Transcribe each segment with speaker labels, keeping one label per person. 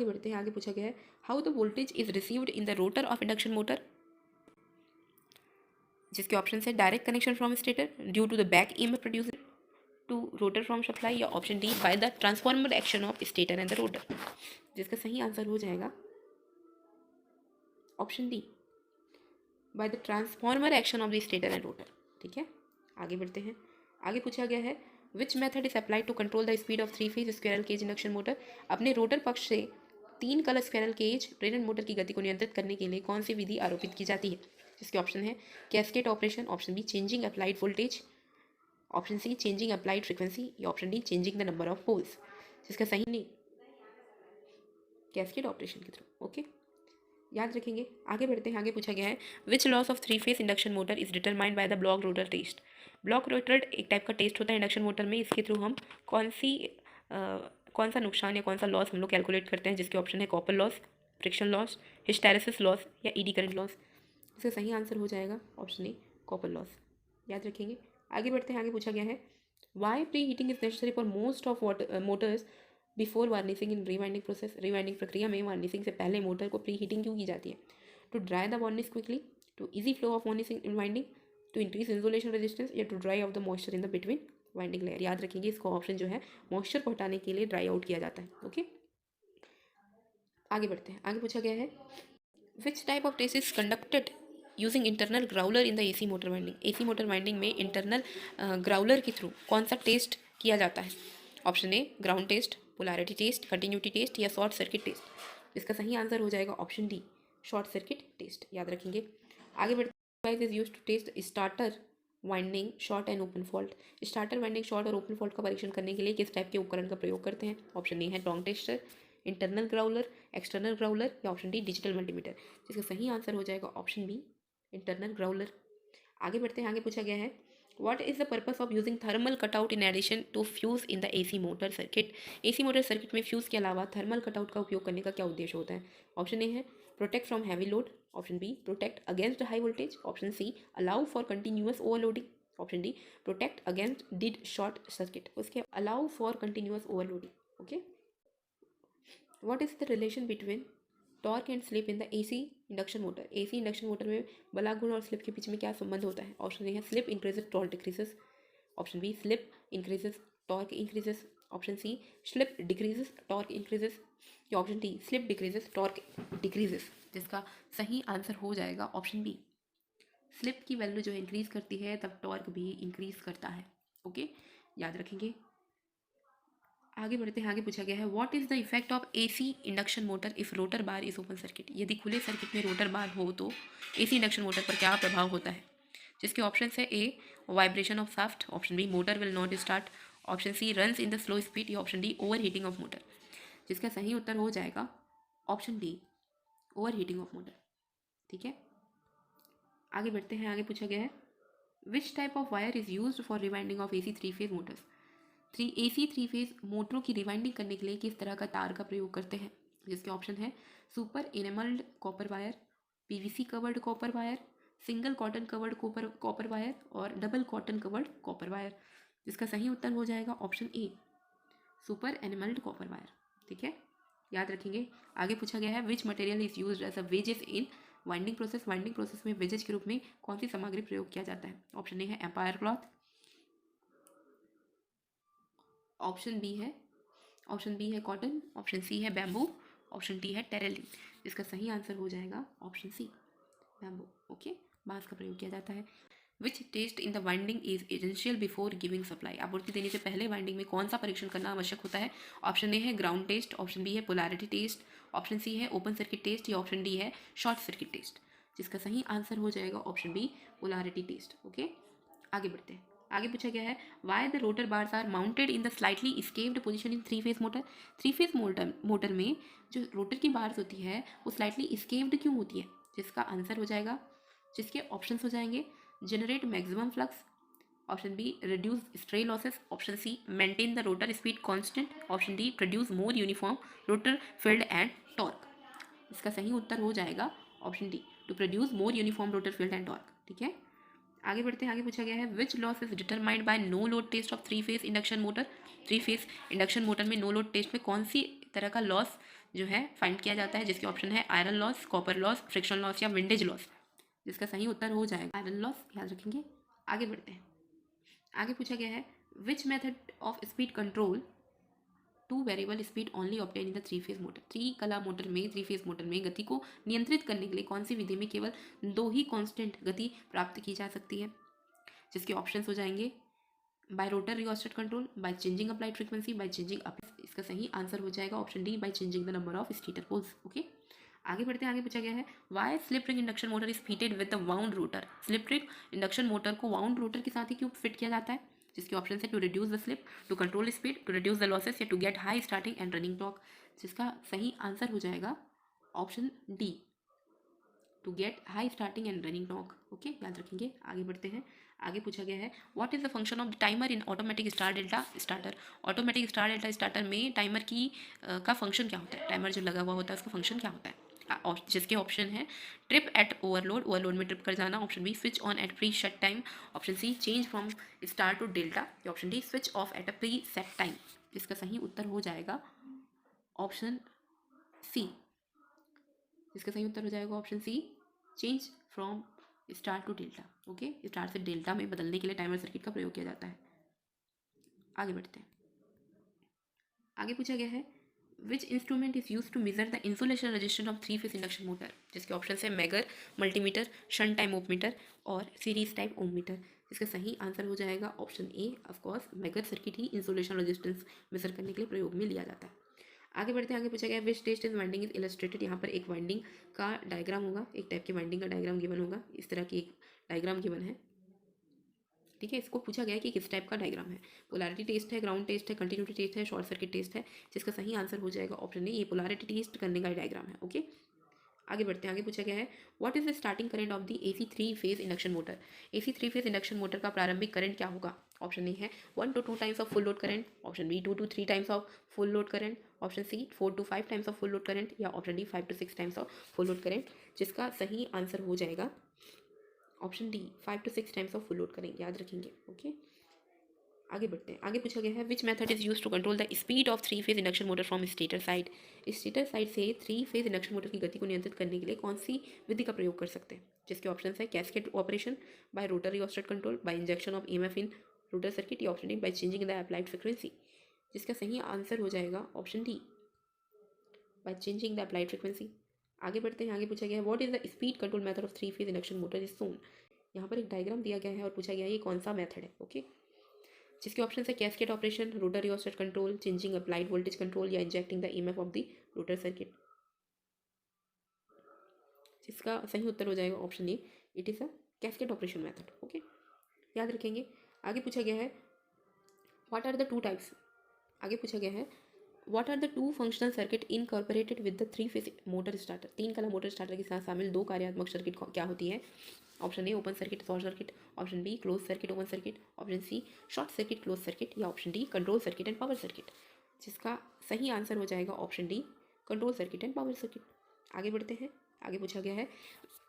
Speaker 1: आगे बढ़ते हैं, आगे पूछा गया है how the voltage is received in the rotor of induction motor, जिसके ऑप्शन है direct connection from stator due to the back EMF produced to rotor from supply, या option D by the transformer action of stator and the rotor, जिसका सही answer हो जाएगा option D by the transformer action of the stator and rotor. ठीक है, आगे बढ़ते हैं, आगे पूछा गया है which method is applied to control the speed of three phase squirrel cage induction motor, अपने रोटर पक्ष से 3 कलर स्क्विरल केज प्रेरण मोटर की गति को नियंत्रित करने के लिए कौन सी विधि आरोपित की जाती है, जिसके ऑप्शन है cascade operation, option B changing applied voltage, option C changing applied frequency, या option D changing the number of poles, जिसका सही नहीं कैस्केड ऑपरेशन के थ्रू। ओके, याद रखेंगे, आगे बढ़ते हैं, आगे पूछा गया है which loss of three phase induction motor is determined by the block rotor test. Block rotor एक टाइप का टेस्ट होता है इंडक्शन मोटर में, इसके थ्रू हम कौन सा नुकसान या कौन सा लॉस हम लोग कैलकुलेट करते हैं, जिसके ऑप्शन है copper loss, friction loss, hysteresis loss, या ईडी करंट लॉस। इसका सही आंसर हो जाएगा ऑप्शन ए कॉपर लॉस। याद रखेंगे, आगे बढ़ते हैं, आगे पूछा गया है why preheating is necessary for most of motors before varnishing in rewinding process. Rewinding प्रक्रिया में वार्निशिंग से पहले मोटर को प्री हीटिंग क्यों की जाती है? To dry the varnish quickly, to easy flow of varnishing in winding, to increase insulation resistance, या to dry out the moisture in the between winding layer. याद रखेंगे, इसको ऑप्शन जो है मॉइस्चर को हटाने के लिए ड्राई आउट किया जाता है। ओके, आगे बढ़ते हैं, आगे पूछा गया है which type of test is conducted using internal growler in the AC motor winding. AC motor winding में इंटरनल ग्राउलर के थ्रू कौन सा टेस्ट किया जाता है? Option A ground test, polarity test, continuity test, या शॉर्ट सर्किट टेस्ट। इसका सही आंसर हो जाएगा option D short circuit test. याद रखेंगे, आगे बढ़ते is use to test starter winding short and open fault. Starter winding short और ओपन फॉल्ट का परीक्षण करने के लिए किस टाइप के उपकरण का प्रयोग करते हैं? ऑप्शन ए है tong tester, internal growler, external growler, या ऑप्शन डी डिजिटल मल्टीमीटर। जिसका सही आंसर हो जाएगा ऑप्शन बी इंटरनल ग्राउलर। आगे बढ़ते हैं, आगे पूछा गया है what is the purpose of using thermal cutout in addition to fuse in the AC motor circuit. AC motor circuit में फ्यूज के अलावा थर्मल कटआउट का उपयोग करने का क्या उद्देश्य होता है? ऑप्शन ए है protect from heavy load, option B protect against high voltage, option C allow for continuous overloading, option D protect against did short circuit. उसके allow for continuous overloading. Okay, what is the relation between torque and slip in the AC induction motor. AC induction motor में बला गुण और slip के बीच में क्या संबंध होता है? ऑप्शन ए है slip increases torque decreases, option B slip increases torque increases, option C slip decreases torque increases, या option D slip decreases torque decreases. जिसका सही आंसर हो जाएगा ऑप्शन बी स्लिप की वैल्यू जो है इंक्रीज करती है तब टॉर्क भी इंक्रीज करता है। ओके, याद रखेंगे, आगे बढ़ते हैं, आगे पूछा गया है what is the effect of AC induction motor if rotor bar is open circuit. यदि खुले सर्किट में रोटर बार हो तो एसी इंडक्शन मोटर पर क्या प्रभाव होता है? जिसके ऑप्शन है A vibration of shaft, option B motor will not start, option C runs in the slow speed, या option D over heating of motor. जिसका सही उत्तर हो जाएगा option D over heating of motor. ठीक है, आगे बढ़ते हैं, आगे पूछा गया है which type of wire is use for rewinding of AC three phase motors. AC three phase मोटरों की रिवाइंडिंग करने के लिए किस तरह का तार का प्रयोग करते हैं? जिसके ऑप्शन है super enamelled copper wire, PVC covered copper wire, single cotton covered copper wire, और double cotton covered copper wire. जिसका सही उत्तर हो जाएगा option A super enamelled copper wire. ठीक है, याद रखेंगे, आगे पूछा गया है which material is used as a wedges in winding process. Winding process में वेजेस के रूप में कौन सी सामग्री प्रयोग किया जाता है? ऑप्शन ए है एम्पायर क्लॉथ, ऑप्शन बी है कॉटन, ऑप्शन सी है बैम्बू, ऑप्शन डी है टेरेलिन। इसका सही आंसर हो जाएगा ऑप्शन सी बैम्बू। ओके, बांस का प्रयोग किया जाता है। Which test in the winding is essential before giving supply. आपूर्ति देने से पहले वाइंडिंग में कौन सा परीक्षण करना आवश्यक होता है? ऑप्शन ए है ग्राउंड टेस्ट, ऑप्शन बी है पोलैरिटी टेस्ट, ऑप्शन सी है ओपन सर्किट टेस्ट, या ऑप्शन डी है शॉर्ट सर्किट टेस्ट। जिसका सही आंसर हो जाएगा option B polarity test. Okay, आगे बढ़ते हैं, आगे पूछा गया है why the rotor bars are mounted in the slightly skewed position in three phase motor. Three phase motor में जो रोटर की बार्स होती है वो स्लाइटली स्केव्ड क्यों होती है? जिसका आंसर हो जाएगा, जिसके ऑप्शंस हो जाएंगे generate maximum flux, option B reduce stray losses, option C maintain the rotor speed constant, option D produce more uniform rotor field and torque. इसका सही उत्तर हो जाएगा option D to produce more uniform rotor field and torque. ठीक है, आगे बढ़ते हैं, आगे पूछा गया है which loss is determined by no load test of three phase induction motor. Three phase induction motor में नो लोड टेस्ट में कौन सी तरह का लॉस जो है फाइंड किया जाता है, जिसके ऑप्शन है iron loss, copper loss, friction loss या विंडेज लॉस, जिसका सही उत्तर हो जाएगा आयरन लॉस, याद रखेंगे। आगे बढ़ते हैं। आगे पूछा गया है which method of speed control two variable speed only obtain in the three phase motor. Three phase motor में गति को नियंत्रित करने के लिए कौन सी विधि में केवल 2 ही कांस्टेंट गति प्राप्त की जा सकती है, जिसके ऑप्शंस हो जाएंगे by rotor rheostat control, by changing applied frequency, by changing up. इसका सही आंसर हो जाएगा option D, by changing the number of stator poles. Okay, आगे बढ़ते हैं। आगे पूछा गया है why slip ring induction motor is fitted with the wound rotor. Slip ring induction motor को वाउंड रोटर के साथ ही क्यों फिट किया जाता है, जिसके ऑप्शन है to reduce the slip, to control speed, to reduce the losses या to get high starting and running torque, जिसका सही आंसर हो जाएगा option D, to get high starting and running torque. Okay, याद रखेंगे। आगे बढ़ते हैं। आगे पूछा गया है what is the function of the timer in automatic star delta starter. Automatic star delta starter में टाइमर की का फंक्शन क्या होता है, टाइमर जो लगा हुआ होता है उसका फंक्शन क्या होता है, जिसके ऑप्शन है ट्रिप एट ओवरलोड, ओवरलोड में ट्रिप कर जाना, option B switch on at preset time, option C change from star to delta, या option D switch off at a preset time, जिसका सही उत्तर हो जाएगा ऑप्शन सी, जिसका सही उत्तर हो जाएगा option C, change from star to delta. Okay, star से डेल्टा में बदलने के लिए टाइमर सर्किट का प्रयोग किया जाता है। आगे बढ़ते हैं। आगे पूछा गया है which instrument is use to measure the insulation resistance of three phase induction motor, जिसके ऑप्शन है megger, multimeter, shunt type ohm meter और सीरीज टाइप ओम मीटर, जिसका सही आंसर हो जाएगा option A, of course megger circuit ही insulation resistance measure करने के लिए प्रयोग में लिया जाता है। आगे बढ़ते हैं। आगे पूछा गया which test is winding is illustrated. यहाँ पर एक वाइंडिंग का डायग्राम होगा, एक टाइप की वाइंडिंग का डायग्राम गिवन होगा, इस तरह की एक डायग्राम गिवन है। ठीक है, इसको पूछा गया है कि किस टाइप का डायग्राम है, पोलैरिटी टेस्ट है, ग्राउंड टेस्ट है, कंटिन्यूटी टेस्ट है, शॉर्ट सर्किट टेस्ट है, जिसका सही आंसर हो जाएगा ऑप्शन ए, ये पोलैरिटी टेस्ट करने का डायग्राम है। ओके, आगे बढ़ते हैं। आगे पूछा गया है what is the starting current of the AC three phase induction motor. AC three phase induction motor का प्रारंभिक करंट क्या होगा, ऑप्शन ए है 1 to 2 times of full load current, option B 2 to 3 times of full load current, option C 4 to 5 times of full load current, या option D 5 to 6 times of full load current, जिसका सही answer हो जाएगा option D 5 to 6 times of full load current, याद रखेंगे। Okay, आगे बढ़ते हैं। आगे पूछा गया है which method is use to control the speed of three phase induction motor from stator side. Stator side से थ्री फेज इंडक्शन मोटर की गति को नियंत्रित करने के लिए कौन सी विधि का प्रयोग कर सकते हैं, जिसके ऑप्शन है cascade operation, by rotor rheostat control, by injection of EMF in rotor circuit, या option D by changing the applied frequency, जिसका सही आंसर हो जाएगा option D, by changing the applied frequency. आगे बढ़ते हैं। आगे पूछा गया है what is the speed control method of three phase induction motor is shown. यहाँ पर एक डायग्राम दिया गया है और पूछा गया है ये कौन सा मेथड है। ओके, जिसके ऑप्शन है cascade operation, rotor rheostat control, changing applied voltage control, या injecting the EMF of the rotor circuit, जिसका सही उत्तर हो जाएगा option A, it is a cascade operation method. Okay, याद रखेंगे। आगे पूछा गया है what are the two types. आगे पूछा गया है what are the two functional circuit incorporated with the three phase motor starter. तीन कला मोटर स्टार्टर के साथ शामिल दो कार्यात्मक सर्किट क्या होती है, option A open circuit short circuit, option B close circuit open circuit, option C short circuit close circuit, या option D control circuit and power circuit, जिसका सही आंसर हो जाएगा option D control circuit and power circuit. आगे बढ़ते हैं। आगे पूछा गया है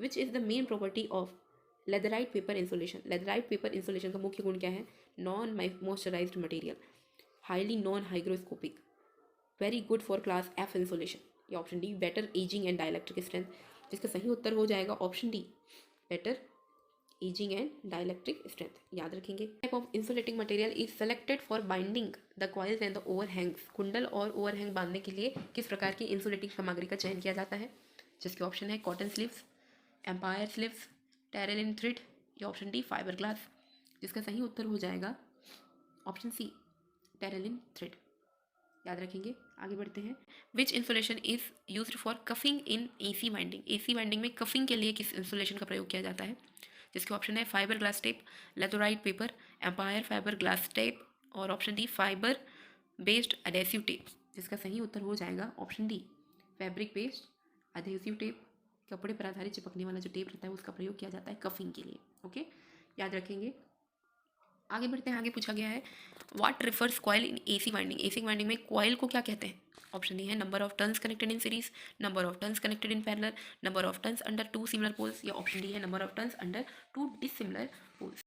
Speaker 1: which is the main property of leatherite paper insulation. Leatherite paper insulation का मुख्य गुण क्या है, non moisturized material, highly non hygroscopic, very good for class F insulation, या option D better ageing and dielectric strength, जिसका सही उत्तर हो जाएगा option D better ageing and dielectric strength, याद रखेंगे। Type of insulating material is selected for binding the coils and the overhangs. कुंडल और ओवरहैंग बांधने के लिए किस प्रकार की इंसुलेटिंग सामग्री का चयन किया जाता है, जिसके ऑप्शन है cotton sleeves, empire sleeves, terylene thread, या ऑप्शन डी फाइबर ग्लास, जिसका सही उत्तर हो जाएगा ऑप्शन सी टेरेलिन थ्रेड, याद रखेंगे। आगे बढ़ते हैं। Which insulation is used for cuffing in AC winding. AC winding में कफिंग के लिए किस इंसुलेशन का प्रयोग किया जाता है, जिसके ऑप्शन है fibre glass tape, leatherite paper, empire fibre glass tape, और option D fibre based adhesive tape, जिसका सही उत्तर हो जाएगा option D fabric based adhesive tape. कपड़े पर आधारित चिपकने वाला जो टेप रहता है उसका प्रयोग किया जाता है कफिंग के लिए। ओके, याद रखेंगे। आगे बढ़ते हैं। आगे पूछा गया है what refers coil in AC winding. AC winding में कॉइल को क्या कहते हैं, ऑप्शन ए है number of turns connected in series, number of turns connected in parallel, number of turns under two similar poles, या ऑप्शन डी है number of turns under two dissimilar poles,